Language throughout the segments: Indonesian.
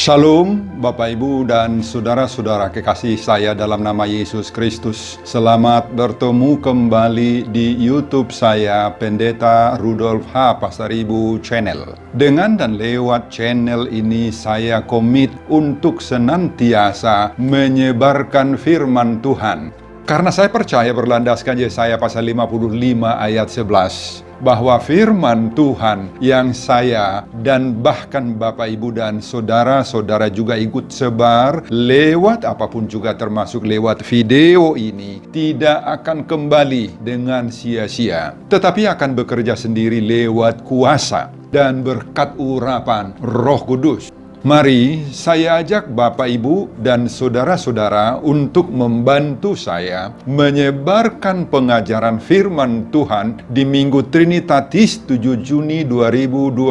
Shalom Bapak Ibu dan Saudara-saudara kekasih saya dalam nama Yesus Kristus. Selamat bertemu kembali di YouTube saya, Pendeta Rudolf H. Pasaribu Channel. Dengan dan lewat channel ini saya komit untuk senantiasa menyebarkan firman Tuhan. Karena saya percaya berlandaskan Yesaya pasal 55 ayat 11. Bahwa firman Tuhan yang saya dan bahkan Bapak Ibu dan saudara-saudara juga ikut sebar lewat apapun juga termasuk lewat video ini tidak akan kembali dengan sia-sia, tetapi akan bekerja sendiri lewat kuasa dan berkat urapan Roh Kudus. Mari saya ajak Bapak Ibu dan saudara-saudara untuk membantu saya menyebarkan pengajaran firman Tuhan di Minggu Trinitatis 7 Juni 2020.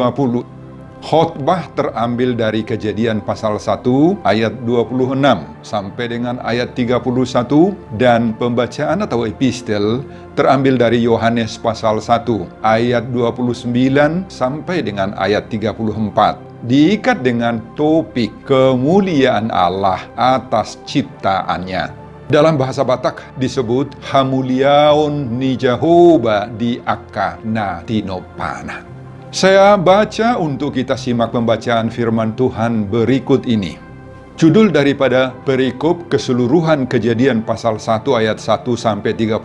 Khotbah terambil dari Kejadian pasal 1 ayat 26 sampai dengan ayat 31 dan pembacaan atau epistel terambil dari Yohanes pasal 1 ayat 29 sampai dengan ayat 34. Diikat dengan topik kemuliaan Allah atas ciptaannya. Dalam bahasa Batak disebut hamuliaon ni Jehovah di akka na tinopana. Saya baca untuk kita simak pembacaan firman Tuhan berikut ini. Judul daripada perikop keseluruhan Kejadian pasal 1 ayat 1 sampai 31,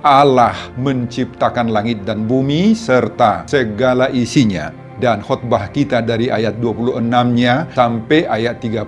Allah menciptakan langit dan bumi serta segala isinya. Dan khotbah kita dari ayat 26-nya sampai ayat 31.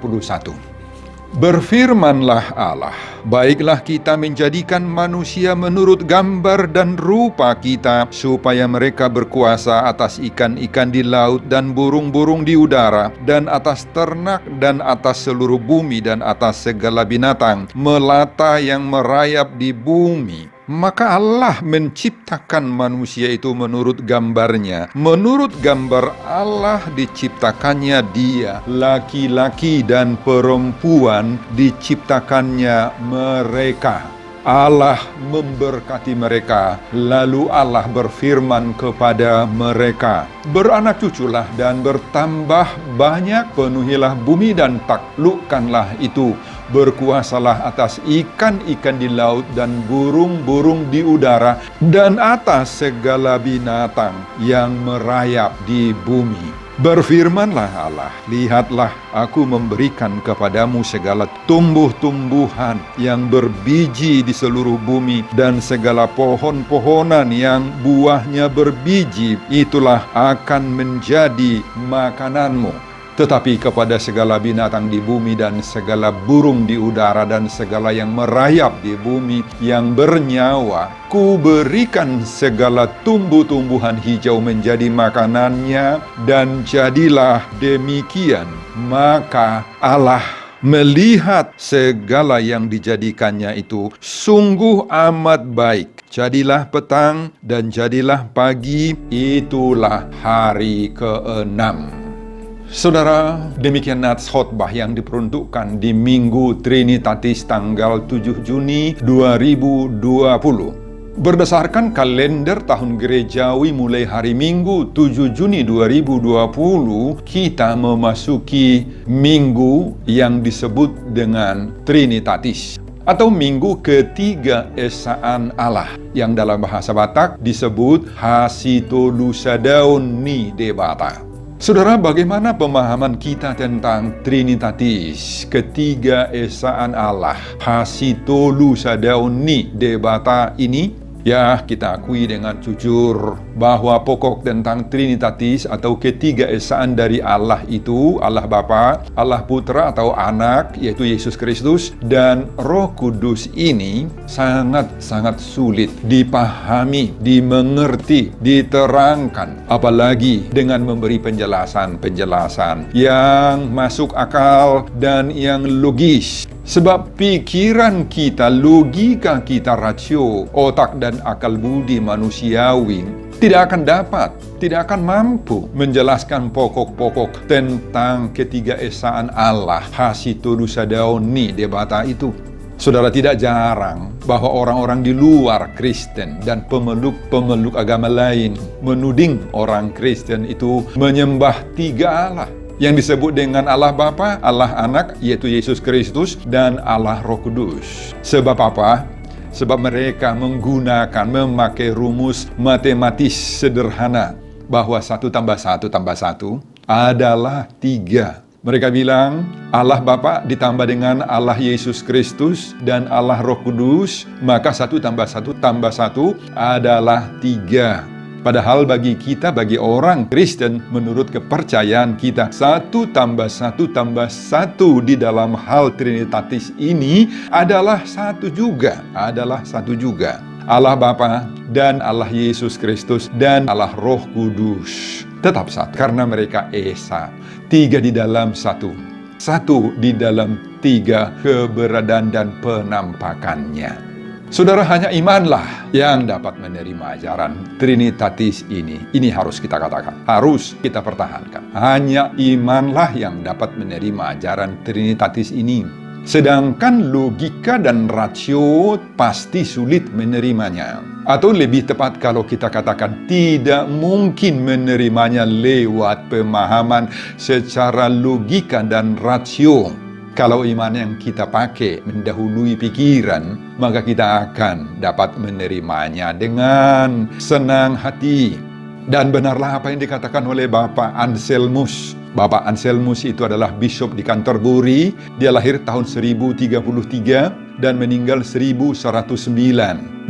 Berfirmanlah Allah, baiklah kita menjadikan manusia menurut gambar dan rupa kita, supaya mereka berkuasa atas ikan-ikan di laut dan burung-burung di udara, dan atas ternak dan atas seluruh bumi dan atas segala binatang melata yang merayap di bumi. Maka Allah menciptakan manusia itu menurut gambarnya. Menurut gambar Allah diciptakannya dia. Laki-laki dan perempuan diciptakannya mereka. Allah memberkati mereka. Lalu Allah berfirman kepada mereka, beranak cuculah dan bertambah banyak, penuhilah bumi dan taklukkanlah itu. Berkuasalah atas ikan-ikan di laut dan burung-burung di udara dan atas segala binatang yang merayap di bumi. Berfirmanlah Allah, lihatlah aku memberikan kepadamu segala tumbuh-tumbuhan yang berbiji di seluruh bumi dan segala pohon-pohonan yang buahnya berbiji, itulah akan menjadi makananmu. Tetapi kepada segala binatang di bumi dan segala burung di udara dan segala yang merayap di bumi yang bernyawa, kuberikan segala tumbuh-tumbuhan hijau menjadi makanannya, dan jadilah demikian. Maka Allah melihat segala yang dijadikannya itu sungguh amat baik. Jadilah petang dan jadilah pagi, itulah hari ke-6. Saudara, demikian nats khotbah yang diperuntukkan di Minggu Trinitatis tanggal 7 Juni 2020. Berdasarkan kalender tahun gerejawi mulai hari Minggu 7 Juni 2020, kita memasuki minggu yang disebut dengan Trinitatis, atau minggu ketiga Esaan Allah, yang dalam bahasa Batak disebut Hasitolusadon ni Debata. Saudara, bagaimana pemahaman kita tentang Trinitatis, ketiga Esaan Allah, Hasitolusadon ni Debata ini? Ya, kita akui dengan jujur bahwa pokok tentang Trinitatis atau ketiga esaan dari Allah itu, Allah Bapa, Allah Putra atau Anak, yaitu Yesus Kristus, dan Roh Kudus ini sangat-sangat sulit dipahami, dimengerti, diterangkan, apalagi dengan memberi penjelasan-penjelasan yang masuk akal dan yang logis. Sebab pikiran kita, logika kita, rasio, otak dan akal budi manusiawi tidak akan mampu menjelaskan pokok-pokok tentang ketiga esaan Allah, Hasitolusadon ni Debata itu. Saudara, tidak jarang bahwa orang-orang di luar Kristen dan pemeluk-pemeluk agama lain menuding orang Kristen itu menyembah tiga Allah. Yang disebut dengan Allah Bapa, Allah Anak, yaitu Yesus Kristus, dan Allah Roh Kudus. Sebab apa? Sebab mereka memakai rumus matematis sederhana, bahwa 1 tambah 1 tambah 1 adalah 3. Mereka bilang Allah Bapa ditambah dengan Allah Yesus Kristus dan Allah Roh Kudus, maka 1 tambah 1 tambah 1 adalah 3. Padahal bagi kita, bagi orang Kristen, menurut kepercayaan kita, 1 tambah 1 tambah 1 di dalam hal Trinitatis ini adalah 1 juga. Allah Bapa dan Allah Yesus Kristus dan Allah Roh Kudus tetap satu, karena mereka esa. 3 di dalam 1. 1 di dalam 3 keberadaan dan penampakannya. Saudara, hanya imanlah yang dapat menerima ajaran Trinitatis ini. Ini harus kita katakan, harus kita pertahankan. Hanya imanlah yang dapat menerima ajaran Trinitatis ini. Sedangkan logika dan rasio pasti sulit menerimanya. Atau lebih tepat kalau kita katakan tidak mungkin menerimanya lewat pemahaman secara logika dan rasio. Kalau iman yang kita pakai mendahului pikiran, maka kita akan dapat menerimanya dengan senang hati. Dan benarlah apa yang dikatakan oleh Bapak Anselmus. Bapak Anselmus itu adalah bishop di Canterbury. Dia lahir tahun 1033 dan meninggal 1109.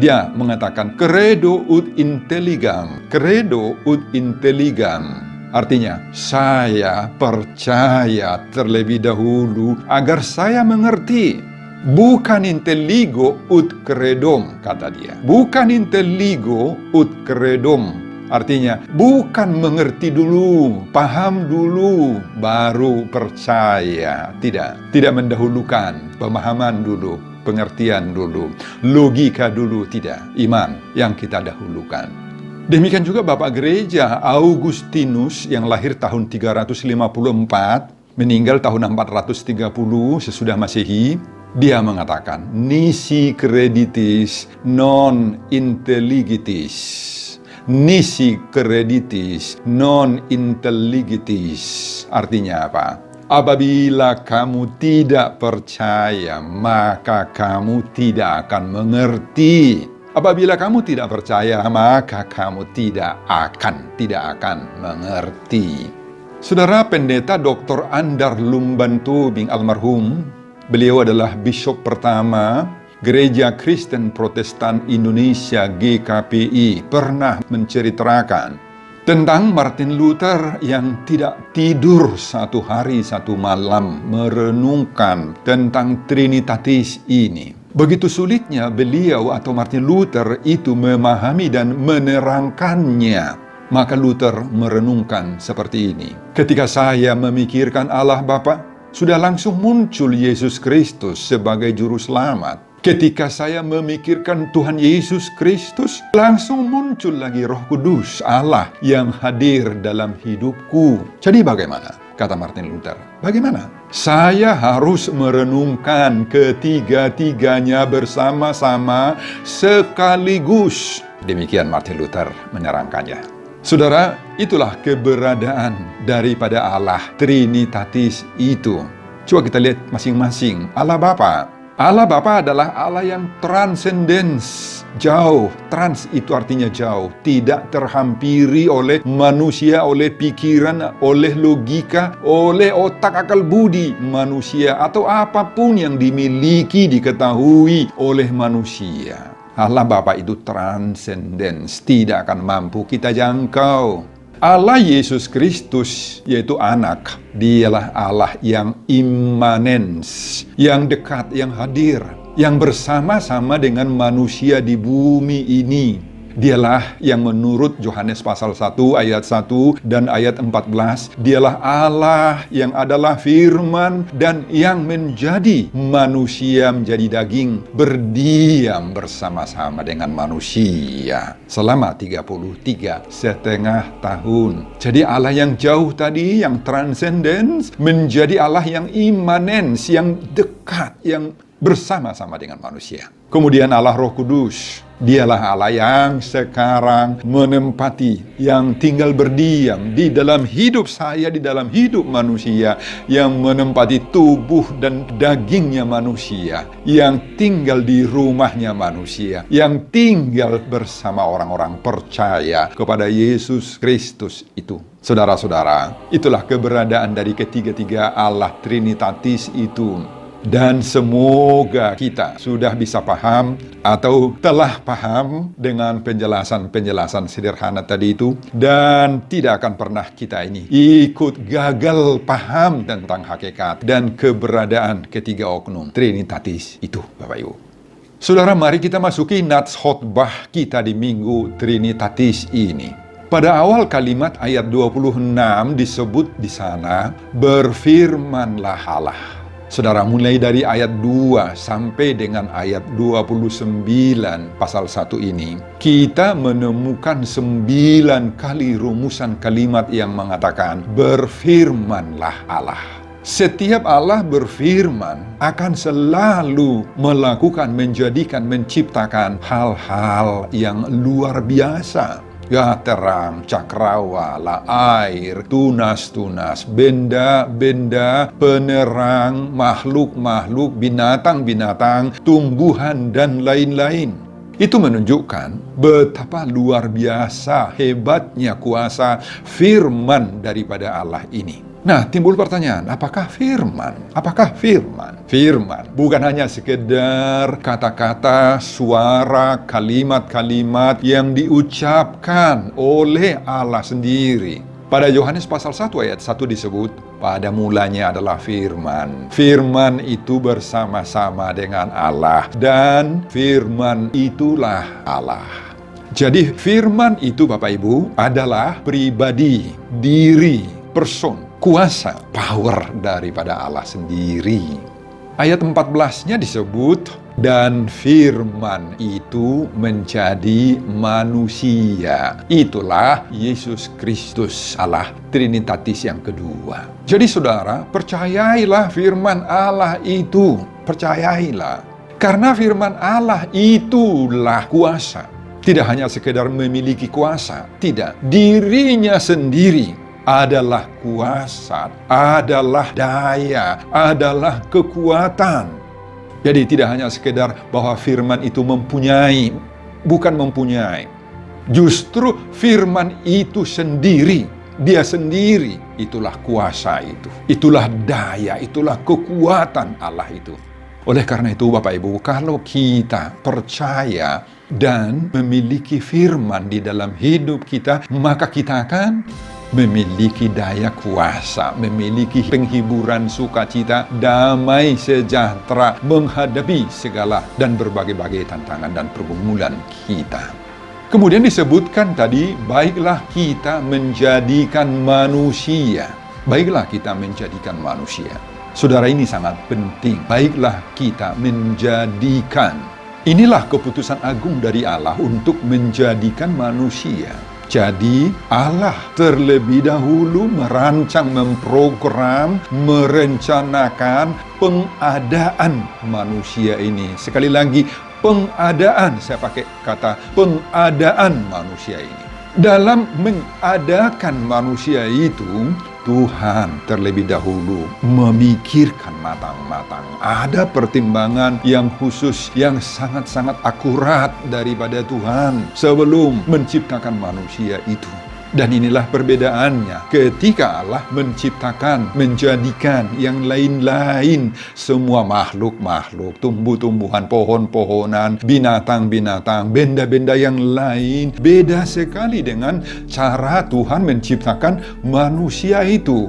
Dia mengatakan, credo ut intelligam. Credo ut intelligam. Artinya, saya percaya terlebih dahulu agar saya mengerti. Bukan intelligo ut credom, kata dia. Bukan intelligo ut credom. Artinya, bukan mengerti dulu, paham dulu, baru percaya. Tidak mendahulukan pemahaman dulu, pengertian dulu, logika dulu, tidak. Iman yang kita dahulukan. Demikian juga Bapak Gereja Augustinus yang lahir tahun 354, meninggal tahun 430 sesudah Masehi. Dia mengatakan, nisi creditis non intelligitis. Nisi creditis non intelligitis. Artinya apa? Apabila kamu tidak percaya, maka kamu tidak akan mengerti. Apabila kamu tidak percaya, maka kamu tidak akan mengerti. Saudara Pendeta Dr. Andar Lumbantubing almarhum, beliau adalah bishop pertama Gereja Kristen Protestan Indonesia GKPI, pernah menceritakan tentang Martin Luther yang tidak tidur 1 hari 1 malam merenungkan tentang Trinitatis ini. Begitu sulitnya beliau atau Martin Luther itu memahami dan menerangkannya. Maka Luther merenungkan seperti ini. Ketika saya memikirkan Allah Bapa, sudah langsung muncul Yesus Kristus sebagai juru selamat. Ketika saya memikirkan Tuhan Yesus Kristus, langsung muncul lagi Roh Kudus Allah yang hadir dalam hidupku. Jadi bagaimana? Kata Martin Luther, bagaimana? Saya harus merenungkan ketiga-tiganya bersama-sama sekaligus. Demikian Martin Luther menerangkannya. Saudara, itulah keberadaan daripada Allah Trinitatis itu. Coba kita lihat masing-masing. Allah Bapa. Allah Bapa adalah Allah yang transcendence, jauh. Trans itu artinya jauh, tidak terhampiri oleh manusia, oleh pikiran, oleh logika, oleh otak akal budi manusia, atau apapun yang dimiliki, diketahui oleh manusia. Allah Bapa itu transcendence, tidak akan mampu kita jangkau. Allah Yesus Kristus, yaitu anak, dialah Allah yang immanens, yang dekat, yang hadir, yang bersama-sama dengan manusia di bumi ini. Dialah yang menurut Yohanes pasal 1 ayat 1 dan ayat 14, dialah Allah yang adalah firman dan yang menjadi manusia, menjadi daging, berdiam bersama-sama dengan manusia selama 33,5 tahun. Jadi Allah yang jauh tadi, yang transcendence, menjadi Allah yang immanens, yang dekat, yang bersama-sama dengan manusia. Kemudian Allah Roh Kudus, dialah Allah yang sekarang menempati, yang tinggal berdiam di dalam hidup saya, di dalam hidup manusia, yang menempati tubuh dan dagingnya manusia, yang tinggal di rumahnya manusia, yang tinggal bersama orang-orang percaya kepada Yesus Kristus itu. Saudara-saudara, itulah keberadaan dari ketiga-tiga Allah Trinitatis itu. Dan semoga kita sudah bisa paham atau telah paham dengan penjelasan-penjelasan sederhana tadi itu, dan tidak akan pernah kita ini ikut gagal paham tentang hakikat dan keberadaan ketiga oknum Trinitatis itu, Bapak Ibu. Saudara, mari kita masuki nats khotbah kita di Minggu Trinitatis ini. Pada awal kalimat ayat 26 disebut di sana, berfirmanlah Allah. Saudara, mulai dari ayat 2 sampai dengan ayat 29 pasal 1 ini, kita menemukan 9 kali rumusan kalimat yang mengatakan, berfirmanlah Allah. Setiap Allah berfirman akan selalu melakukan, menjadikan, menciptakan hal-hal yang luar biasa. Ya, terang, cakrawala, air, tunas-tunas, benda-benda, penerang, makhluk-makhluk, binatang-binatang, tumbuhan, dan lain-lain. Itu menunjukkan betapa luar biasa, hebatnya kuasa firman daripada Allah ini. Nah, timbul pertanyaan, apakah firman? Apakah firman? Firman bukan hanya sekedar kata-kata, suara, kalimat-kalimat yang diucapkan oleh Allah sendiri. Pada Yohanes pasal 1 ayat 1 disebut, pada mulanya adalah firman. Firman itu bersama-sama dengan Allah, dan firman itulah Allah. Jadi firman itu, Bapak Ibu, adalah pribadi, diri, person, kuasa, power daripada Allah sendiri. Ayat 14-nya disebut, dan firman itu menjadi manusia. Itulah Yesus Kristus, Allah Trinitatis yang kedua. Jadi saudara, percayailah firman Allah itu. Percayailah. Karena firman Allah itulah kuasa. Tidak hanya sekedar memiliki kuasa. Tidak. Dirinya sendiri adalah kuasa, adalah daya, adalah kekuatan. Jadi tidak hanya sekedar bahwa firman itu mempunyai, bukan mempunyai. Justru firman itu sendiri, dia sendiri, itulah kuasa itu. Itulah daya, itulah kekuatan Allah itu. Oleh karena itu, Bapak Ibu, kalau kita percaya dan memiliki firman di dalam hidup kita, maka kita akan memiliki daya kuasa, memiliki penghiburan, sukacita, damai, sejahtera, menghadapi segala dan berbagai-bagai tantangan dan pergumulan kita. Kemudian disebutkan tadi, baiklah kita menjadikan manusia. Baiklah kita menjadikan manusia. Saudara, ini sangat penting. Baiklah kita menjadikan. Inilah keputusan agung dari Allah untuk menjadikan manusia. Jadi Allah terlebih dahulu merancang, memprogram, merencanakan pengadaan manusia ini. Sekali lagi, pengadaan, saya pakai kata pengadaan manusia ini. Dalam mengadakan manusia itu, Tuhan terlebih dahulu memikirkan matang-matang. Ada pertimbangan yang khusus, yang sangat-sangat akurat daripada Tuhan sebelum menciptakan manusia itu. Dan inilah perbedaannya ketika Allah menciptakan, menjadikan yang lain-lain, semua makhluk-makhluk, tumbuh-tumbuhan, pohon-pohonan, binatang-binatang, benda-benda yang lain, beda sekali dengan cara Tuhan menciptakan manusia itu.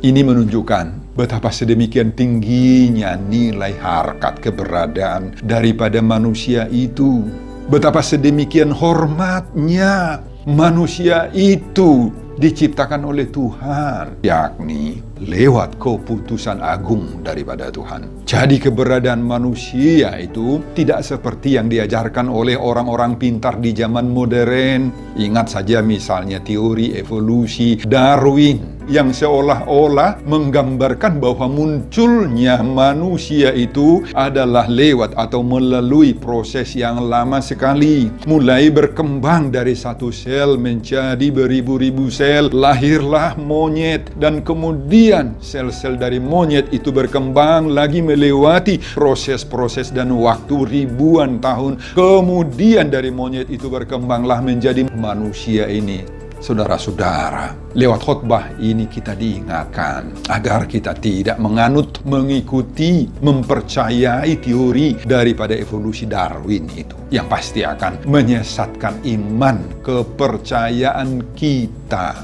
Ini menunjukkan betapa sedemikian tingginya nilai harkat keberadaan daripada manusia itu. Betapa sedemikian hormatnya manusia itu diciptakan oleh Tuhan, yakni lewat keputusan agung daripada Tuhan. Jadi keberadaan manusia itu tidak seperti yang diajarkan oleh orang-orang pintar di zaman modern. Ingat saja misalnya teori evolusi Darwin. yang seolah-olah menggambarkan bahwa munculnya manusia itu adalah lewat atau melalui proses yang lama sekali. Mulai berkembang dari satu sel menjadi beribu-ribu sel, lahirlah monyet, dan kemudian sel-sel dari monyet itu berkembang lagi melewati proses-proses dan waktu ribuan tahun. Kemudian dari monyet itu berkembanglah menjadi manusia ini. Saudara-saudara, lewat khotbah ini kita diingatkan agar kita tidak menganut, mengikuti, mempercayai teori daripada evolusi Darwin itu, yang pasti akan menyesatkan iman, kepercayaan kita.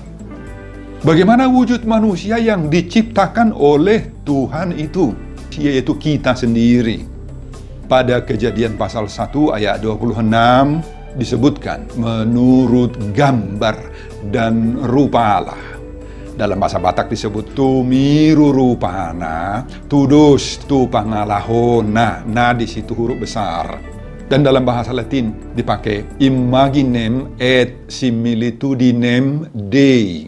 Bagaimana wujud manusia yang diciptakan oleh Tuhan itu, yaitu kita sendiri. Pada Kejadian pasal 1 ayat 26 disebutkan menurut gambar dan rupa Allah. Dalam bahasa Batak disebut tumiru rupana, tudus tu pangalahona. Nah, di situ huruf besar. Dan dalam bahasa Latin dipakai imaginem et similitudinem Dei.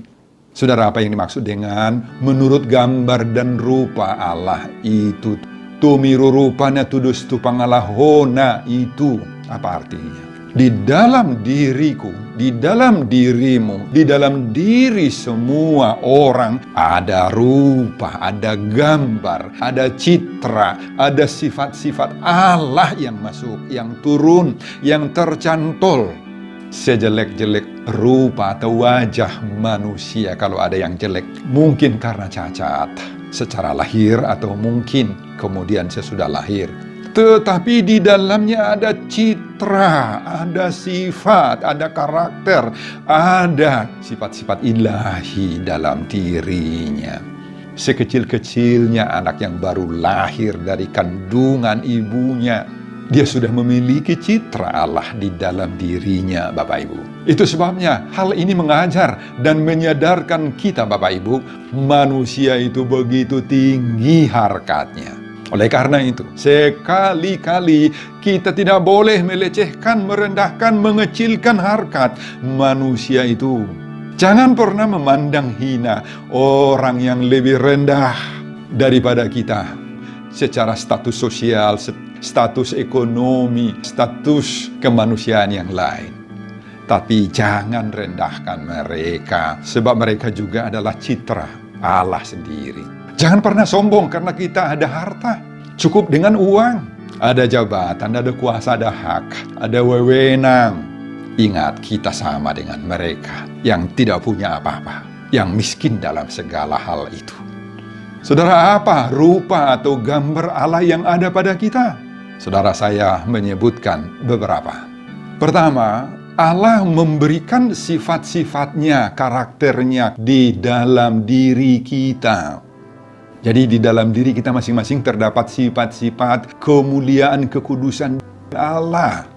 Saudara, apa yang dimaksud dengan menurut gambar dan rupa Allah itu? Tumiru rupana tudus tu pangalahona itu apa artinya? Di dalam diriku, di dalam dirimu, di dalam diri semua orang ada rupa, ada gambar, ada citra, ada sifat-sifat Allah yang masuk, yang turun, yang tercantol. Sejelek-jelek rupa atau wajah manusia, kalau ada yang jelek, mungkin karena cacat secara lahir atau mungkin kemudian sesudah lahir. Tetapi di dalamnya ada citra, ada sifat, ada karakter, ada sifat-sifat ilahi dalam dirinya. Sekecil-kecilnya anak yang baru lahir dari kandungan ibunya, dia sudah memiliki citra Allah di dalam dirinya, Bapak Ibu. Itu sebabnya hal ini mengajar dan menyadarkan kita, Bapak Ibu, manusia itu begitu tinggi harkatnya. Oleh karena itu, sekali-kali kita tidak boleh melecehkan, merendahkan, mengecilkan harkat manusia itu. Jangan pernah memandang hina orang yang lebih rendah daripada kita secara status sosial, status ekonomi, status kemanusiaan yang lain. Tapi jangan rendahkan mereka, sebab mereka juga adalah citra Allah sendiri. Jangan pernah sombong karena kita ada harta. Cukup dengan uang. Ada jabatan, ada kuasa, ada hak, ada wewenang. Ingat, kita sama dengan mereka yang tidak punya apa-apa, yang miskin dalam segala hal itu. Saudara, apa rupa atau gambar Allah yang ada pada kita? Saudara, saya menyebutkan beberapa. Pertama, Allah memberikan sifat-sifatnya, karakternya di dalam diri kita. Jadi di dalam diri kita masing-masing terdapat sifat-sifat kemuliaan, kekudusan Allah.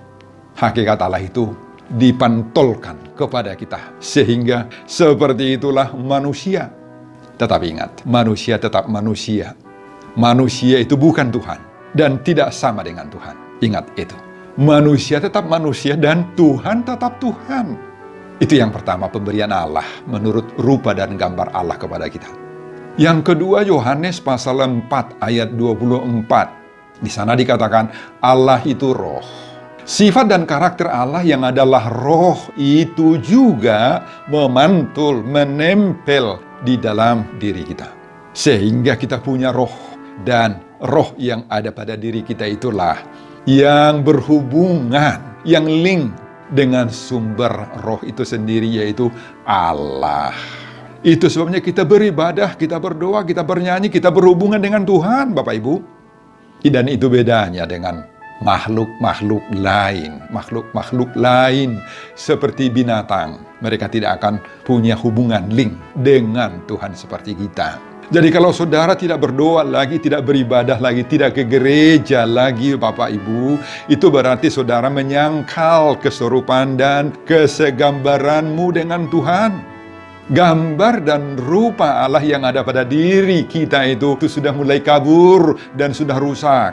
Hakikat Allah itu dipantulkan kepada kita. Sehingga seperti itulah manusia. Tetapi ingat, manusia tetap manusia. Manusia itu bukan Tuhan dan tidak sama dengan Tuhan. Ingat itu. Manusia tetap manusia dan Tuhan tetap Tuhan. Itu yang pertama, pemberian Allah menurut rupa dan gambar Allah kepada kita. Yang kedua, Yohanes pasal 4 ayat 24. Di sana dikatakan Allah itu roh. Sifat dan karakter Allah yang adalah roh itu juga memantul, menempel di dalam diri kita. Sehingga kita punya roh, dan roh yang ada pada diri kita itulah yang berhubungan, yang link dengan sumber roh itu sendiri, yaitu Allah. Itu sebabnya kita beribadah, kita berdoa, kita bernyanyi, kita berhubungan dengan Tuhan, Bapak Ibu. Dan itu bedanya dengan makhluk-makhluk lain. Makhluk-makhluk lain seperti binatang. Mereka tidak akan punya hubungan link dengan Tuhan seperti kita. Jadi kalau saudara tidak berdoa lagi, tidak beribadah lagi, tidak ke gereja lagi, Bapak Ibu, itu berarti saudara menyangkal keserupan dan kesegambaranmu dengan Tuhan. Gambar dan rupa Allah yang ada pada diri kita itu sudah mulai kabur dan sudah rusak.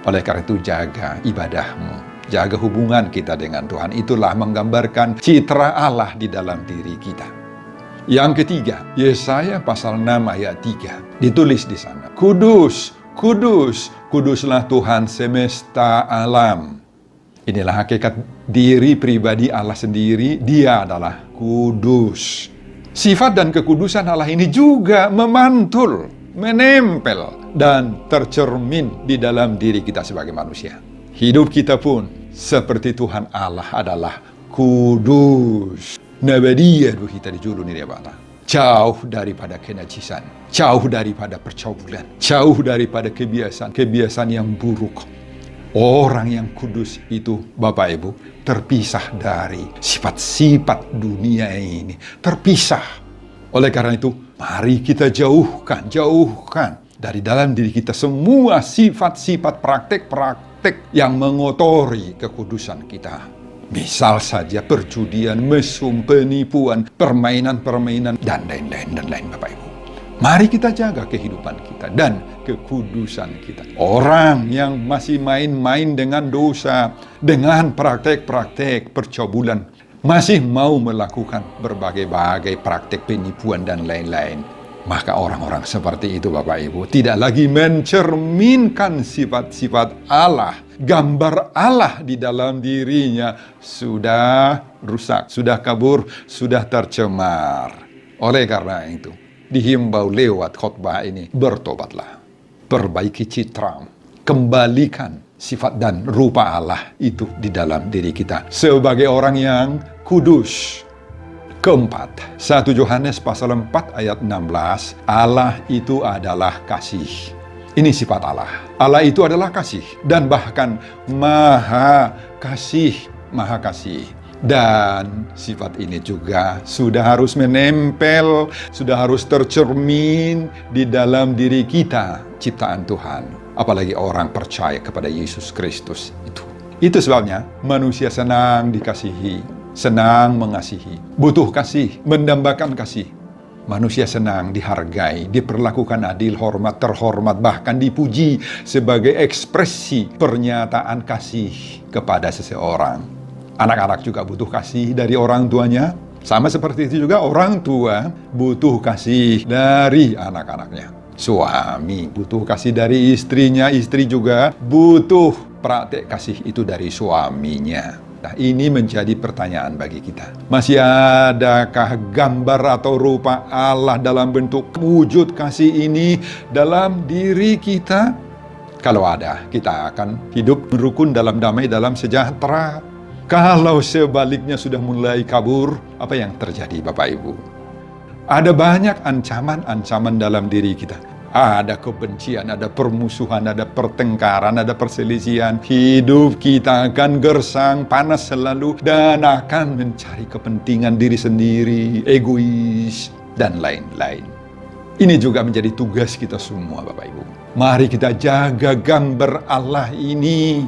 Oleh karena itu jaga ibadahmu, jaga hubungan kita dengan Tuhan. Itulah menggambarkan citra Allah di dalam diri kita. Yang ketiga, Yesaya pasal 6 ayat 3. Ditulis di sana, Kudus, kudus, kuduslah Tuhan semesta alam. Inilah hakikat diri pribadi Allah sendiri, Dia adalah kudus. Sifat dan kekudusan Allah ini juga memantul, menempel, dan tercermin di dalam diri kita sebagai manusia. Hidup kita pun seperti Tuhan Allah adalah kudus. Nabadiyah kita dijulu nih bata. Jauh daripada kenajisan, jauh daripada percabulan, jauh daripada kebiasaan yang buruk. Orang yang kudus itu, Bapak Ibu, terpisah dari sifat-sifat dunia ini. Terpisah. Oleh karena itu, mari kita jauhkan dari dalam diri kita semua sifat-sifat praktek-praktek yang mengotori kekudusan kita. Misal saja perjudian, mesum, penipuan, permainan-permainan, dan lain-lain Bapak Ibu. Mari kita jaga kehidupan kita dan kekudusan kita. Orang yang masih main-main dengan dosa, dengan praktek-praktek percabulan, masih mau melakukan berbagai-bagai praktek penipuan dan lain-lain, maka orang-orang seperti itu Bapak Ibu tidak lagi mencerminkan sifat-sifat Allah. Gambar Allah di dalam dirinya sudah rusak, sudah kabur, sudah tercemar. Oleh karena itu, dihimbau lewat khotbah ini, bertobatlah, perbaiki citra, kembalikan sifat dan rupa Allah itu di dalam diri kita sebagai orang yang kudus. Keempat, 1 Yohanes pasal 4 ayat 16, Allah itu adalah kasih. Ini sifat Allah. Allah itu adalah kasih dan bahkan maha kasih, maha kasih. Dan sifat ini juga sudah harus menempel, sudah harus tercermin di dalam diri kita, ciptaan Tuhan. Apalagi orang percaya kepada Yesus Kristus itu. Itu sebabnya manusia senang dikasihi, senang mengasihi, butuh kasih, mendambakan kasih. Manusia senang dihargai, diperlakukan adil, hormat, terhormat, bahkan dipuji sebagai ekspresi pernyataan kasih kepada seseorang. Anak-anak juga butuh kasih dari orang tuanya. Sama seperti itu juga orang tua butuh kasih dari anak-anaknya. Suami butuh kasih dari istrinya, istri juga butuh praktek kasih itu dari suaminya. Nah, ini menjadi pertanyaan bagi kita. Masih adakah gambar atau rupa Allah dalam bentuk wujud kasih ini dalam diri kita? Kalau ada, kita akan hidup rukun dalam damai, dalam sejahtera. Kalau sebaliknya sudah mulai kabur, apa yang terjadi Bapak Ibu? Ada banyak ancaman-ancaman dalam diri kita. Ada kebencian, ada permusuhan, ada pertengkaran, ada perselisihan. Hidup kita akan gersang, panas selalu, dan akan mencari kepentingan diri sendiri, egois, dan lain-lain. Ini juga menjadi tugas kita semua, Bapak Ibu. Mari kita jaga gambar Allah ini.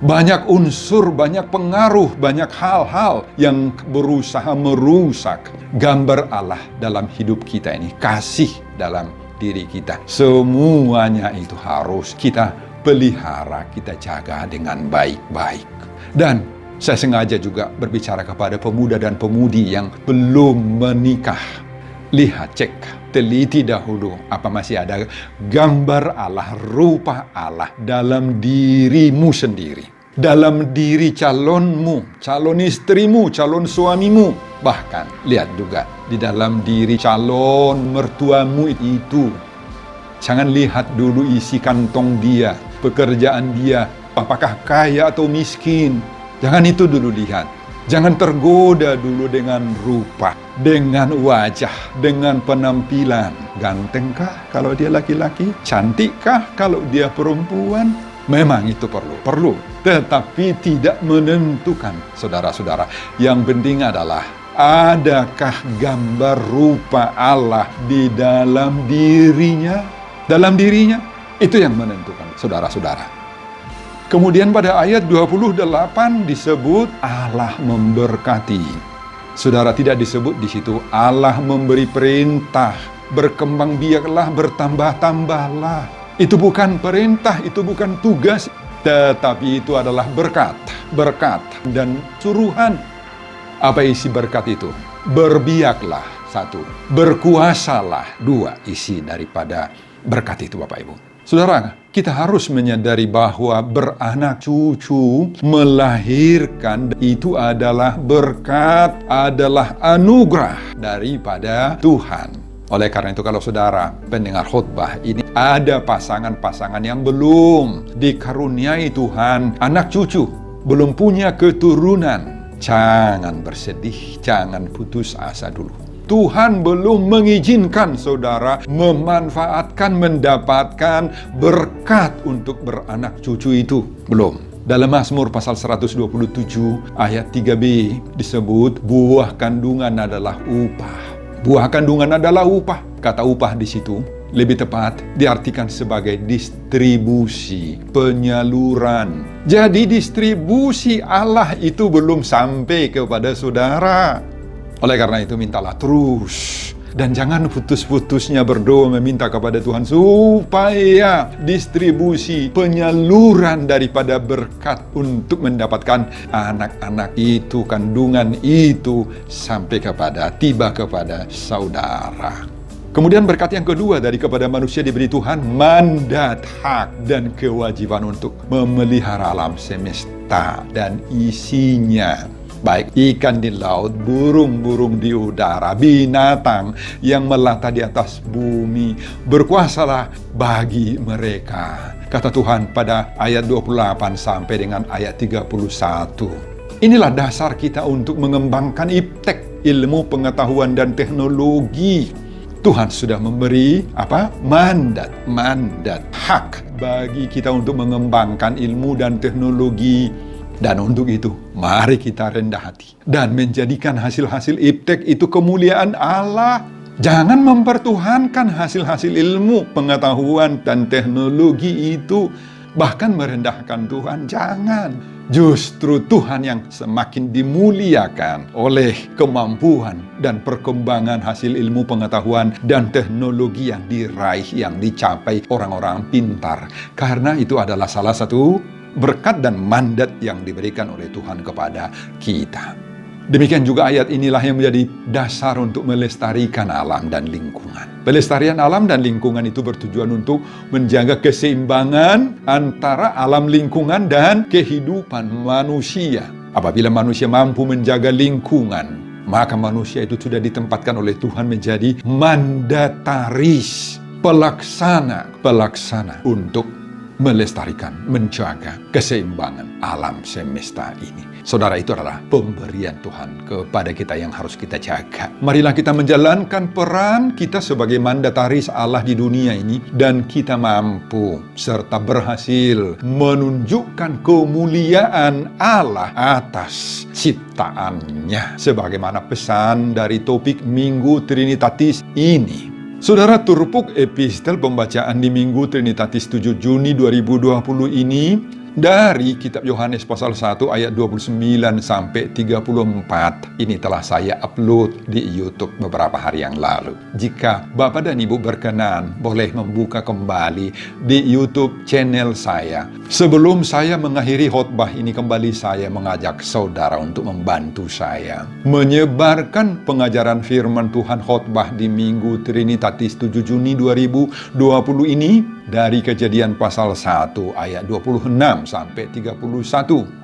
Banyak unsur, banyak pengaruh, banyak hal-hal yang berusaha merusak gambar Allah dalam hidup kita ini. Kasih dalam diri kita. Semuanya itu harus kita pelihara, kita jaga dengan baik-baik. Dan saya sengaja juga berbicara kepada pemuda dan pemudi yang belum menikah. Lihat, cek, teliti dahulu apa masih ada gambar Allah, rupa Allah dalam dirimu sendiri. Dalam diri calonmu, calon istrimu, calon suamimu. Bahkan, lihat juga di dalam diri calon mertuamu itu. Jangan lihat dulu isi kantong dia, pekerjaan dia, apakah kaya atau miskin. Jangan itu dulu lihat. Jangan tergoda dulu dengan rupa, dengan wajah, dengan penampilan. Gantengkah kalau dia laki-laki? Cantikkah kalau dia perempuan? Memang itu perlu. Tetapi tidak menentukan, saudara-saudara. Yang penting adalah, adakah gambar rupa Allah di dalam dirinya? Dalam dirinya, itu yang menentukan, saudara-saudara. Kemudian pada ayat 28 disebut Allah memberkati. Saudara, tidak disebut di situ Allah memberi perintah, berkembang biaklah, bertambah-tambahlah. Itu bukan perintah, itu bukan tugas, tetapi itu adalah berkat dan suruhan. Apa isi berkat itu? Berbiaklah, 1. Berkuasalah. 2. Isi daripada berkat itu, Bapak Ibu. Saudara, kita harus menyadari bahwa beranak cucu, melahirkan itu adalah berkat, adalah anugerah daripada Tuhan. Oleh karena itu, kalau saudara pendengar khotbah ini ada pasangan-pasangan yang belum dikaruniai Tuhan anak cucu, belum punya keturunan, jangan bersedih, jangan putus asa dulu. Tuhan belum mengizinkan saudara memanfaatkan, mendapatkan berkat untuk beranak cucu itu. Belum. Dalam Mazmur pasal 127 ayat 3b disebut buah kandungan adalah upah. Buah kandungan adalah upah. Kata upah di situ lebih tepat diartikan sebagai distribusi, penyaluran. Jadi distribusi Allah itu belum sampai kepada saudara. Oleh karena itu mintalah terus. Dan jangan putus-putusnya berdoa meminta kepada Tuhan supaya distribusi, penyaluran daripada berkat untuk mendapatkan anak-anak itu, kandungan itu tiba kepada saudara. Kemudian berkat yang kedua dari kepada manusia diberi Tuhan, mandat, hak, dan kewajiban untuk memelihara alam semesta dan isinya. Baik ikan di laut, burung-burung di udara, binatang yang melata di atas bumi. Berkuasalah bagi mereka. Kata Tuhan pada ayat 28 sampai dengan ayat 31. Inilah dasar kita untuk mengembangkan iptek, ilmu pengetahuan dan teknologi. Tuhan sudah memberi mandat, hak bagi kita untuk mengembangkan ilmu dan teknologi. Dan untuk itu, mari kita rendah hati dan menjadikan hasil-hasil iptek itu kemuliaan Allah. Jangan mempertuhankan hasil-hasil ilmu, pengetahuan, dan teknologi itu. Bahkan merendahkan Tuhan, jangan. Justru Tuhan yang semakin dimuliakan oleh kemampuan dan perkembangan hasil ilmu pengetahuan dan teknologi yang diraih, yang dicapai orang-orang pintar. Karena itu adalah salah satu berkat dan mandat yang diberikan oleh Tuhan kepada kita. Demikian juga ayat inilah yang menjadi dasar untuk melestarikan alam dan lingkungan. Pelestarian alam dan lingkungan itu bertujuan untuk menjaga keseimbangan antara alam lingkungan dan kehidupan manusia. Apabila manusia mampu menjaga lingkungan, maka manusia itu sudah ditempatkan oleh Tuhan menjadi mandataris, pelaksana untuk melestarikan, menjaga keseimbangan alam semesta ini. Saudara, itu adalah pemberian Tuhan kepada kita yang harus kita jaga. Marilah kita menjalankan peran kita sebagai mandataris Allah di dunia ini, dan kita mampu serta berhasil menunjukkan kemuliaan Allah atas ciptaannya. Sebagaimana pesan dari topik Minggu Trinitatis ini. Saudara, turpuk epistel pembacaan di Minggu Trinitatis 7 Juni 2020 ini dari kitab Yohanes pasal 1 ayat 29 sampai 34. Ini telah saya upload di YouTube beberapa hari yang lalu. Jika Bapak dan Ibu berkenan, boleh membuka kembali di YouTube channel saya. Sebelum saya mengakhiri khotbah ini, kembali saya mengajak saudara untuk membantu saya menyebarkan pengajaran firman Tuhan khotbah di Minggu Trinitatis 7 Juni 2020 ini dari Kejadian pasal 1 ayat 26 sampai 31,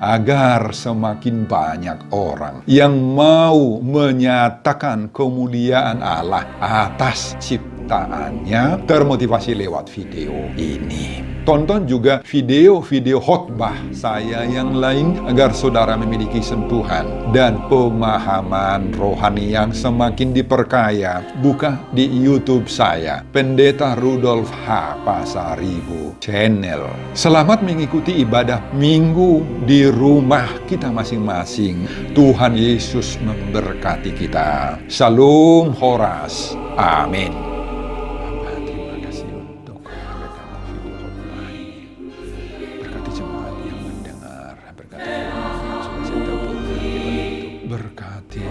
agar semakin banyak orang yang mau menyatakan kemuliaan Allah atas ciptaannya termotivasi lewat video ini. Tonton juga video-video khotbah saya yang lain agar saudara memiliki sentuhan dan pemahaman rohani yang semakin diperkaya. Buka di YouTube saya, Pendeta Rudolf H. Pasaribu Channel. Selamat mengikuti ibadah Minggu di rumah kita masing-masing. Tuhan Yesus memberkati kita. Shalom Horas. Amin. Berkati